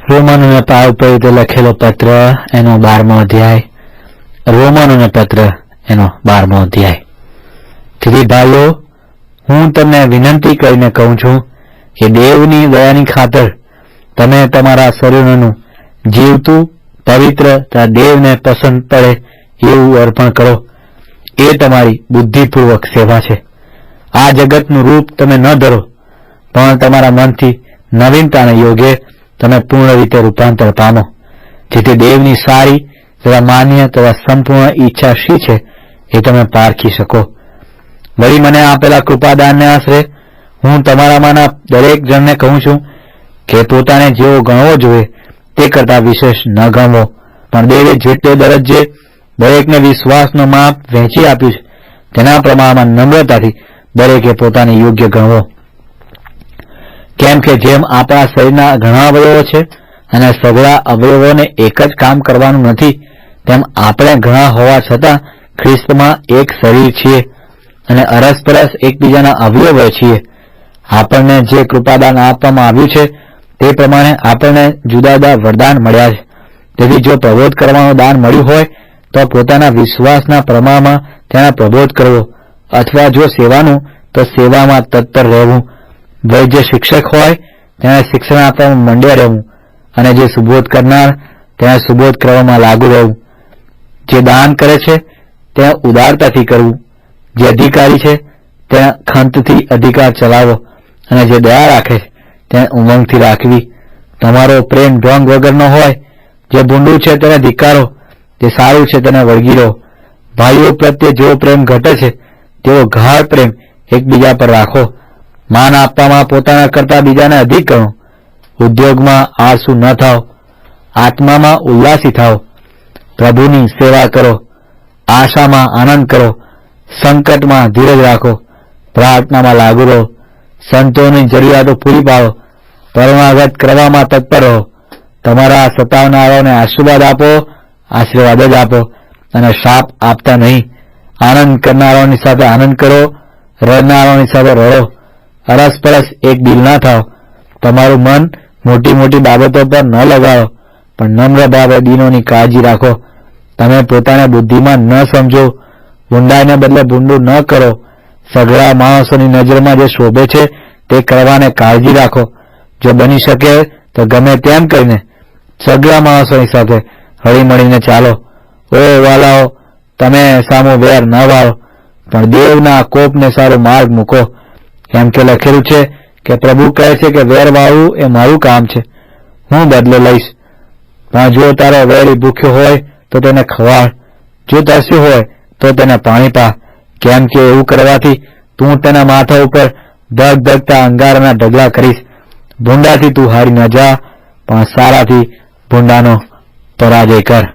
રોમનોને પાવ પર લખેલો પત્ર એનો 12મો અધ્યાય. રોમનોને પત્ર એનો 12મો અધ્યાય. તેથી ભાઈઓ, હું તમને વિનંતી કરીને કહું છું કે દેવની દયાની ખાતર તમે તમારા શરીરનું જીવતું પવિત્ર દેવને પસંદ પડે એવું અર્પણ કરો. એ તમારી બુદ્ધિપૂર્વક સેવા છે. આ જગતનું રૂપ તમે ન ધરો, પણ તમારા મનથી નવીનતાને યોગ્ય તમે પૂર્ણ રીતે રૂપાંતર પામો, જેથી દેવની સારી તથા માન્ય તથા સંપૂર્ણ ઈચ્છા શી છે એ તમે પારખી શકો. વળી મને આપેલા કૃપાદાનને આશરે હું તમારામાંના દરેક જણને કહું છું કે પોતાને જેવો ગણવો જોઈએ તે કરતા વિશેષ ન ગણવો, પણ દેવે જેટલે દરજ્જે દરેકને વિશ્વાસનો માપ વહેંચી આપ્યું છે તેના પ્રમાણમાં નમ્રતાથી દરેકે પોતાને યોગ્ય ગણવો. કેમ કે જેમ આપણા શરીરના ઘણા અવયવો છે અને સઘળા અવયવોને એક જ કામ કરવાનું નથી, તેમ આપણે ઘણા હોવા છતાં ખ્રિસ્તમાં એક શરીર છીએ અને અરસપરસ એકબીજાના અવયવો છીએ. આપણને જે કૃપાદાન આપવામાં આવ્યું છે તે પ્રમાણે આપણને જુદા જુદા વરદાન મળ્યા છે. તેથી જો પ્રબોધ કરવાનું દાન મળ્યું હોય તો પોતાના વિશ્વાસના પ્રમાણમાં તેના પ્રબોધ કરવો, અથવા જો સેવાનું તો સેવામાં તત્પર રહેવું. વળી જે શિક્ષક હોય તેને શિક્ષણ આપવામાં મંડ્યા રહેવું, અને જે સુબોધ કરનાર તેને સુબોધ કરવામાં લાગુ રહેવું. જે દાન કરે છે તેને ઉદારતાથી કરવું, જે અધિકારી છે તેને ખંતથી અધિકાર ચલાવવો, અને જે દયા રાખે છે તેને ઉમંગથી રાખવી. તમારો પ્રેમ ઢોંગ વગરનો હોય. જે ભૂંડું છે તેને ધિક્કારો, જે સારું છે તેને વળગી રહો. ભાઈઓ પ્રત્યે જેવો પ્રેમ ઘટે છે તેવો ગાઢ પ્રેમ એકબીજા પર રાખો. માન આપવામાં પોતાના કરતા બીજાને અધિક ગણો. ઉદ્યોગમાં આળસુ ન થાઓ, આત્મામાં ઉલ્લાસી થાઓ. પ્રભુની સેવા કરો, આશામાં આનંદ કરો, સંકટમાં ધીરજ રાખો, પ્રાર્થનામાં લાગુ રહો, સંતોની જરૂરિયાતો પૂરી પાડો, પરમાગત કરવામાં તત્પર રહો. તમારા સતાવનારાઓને આશીર્વાદ આપો, આશીર્વાદ જ આપો, અને શાપ આપતા નહીં. આનંદ કરનારાઓની સાથે આનંદ કરો, રડનારાઓની સાથે રડો. અરસપરસ એક દિલ ના થાઓ. તમારું મન મોટી મોટી બાબતો પર ન લગાડો, પણ નમ્ર ભાવે દીનોની કાળજી રાખો. તમે પોતાને બુદ્ધિમાન ન સમજો, ભૂંડાઈને બદલે ભૂંડું ન કરો. સઘળા માણસોની નજરમાં જે શોભે છે તે કરવાને કાળજી રાખો. જો બની શકે તો ગમે તેમ કરીને સઘળા માણસોની સાથે હળી મળીને ચાલો. ઓ વાલાઓ, તમે સામો વેર ન વાળો, પણ દેવના કોપને સારો માર્ગ મૂકો. કેમ કે લખેલું છે કે પ્રભુ કહે છે કે વેર વાળવું એ મારું કામ છે, હું બદલો લઈશ. પણ જો તારો વેરી ભૂખ્યો હોય તો તેને ખવાડ, જો તરસ્યો હોય તો તેને પાણી પા. કેમ કે એવું કરવાથી તું તેના માથા ઉપર ધગધગતા અંગારાના ઢગલા કરીશ. ભૂંડાથી તું હારી ન જા, પણ સારાથી ભૂંડાનો પરાજય કર.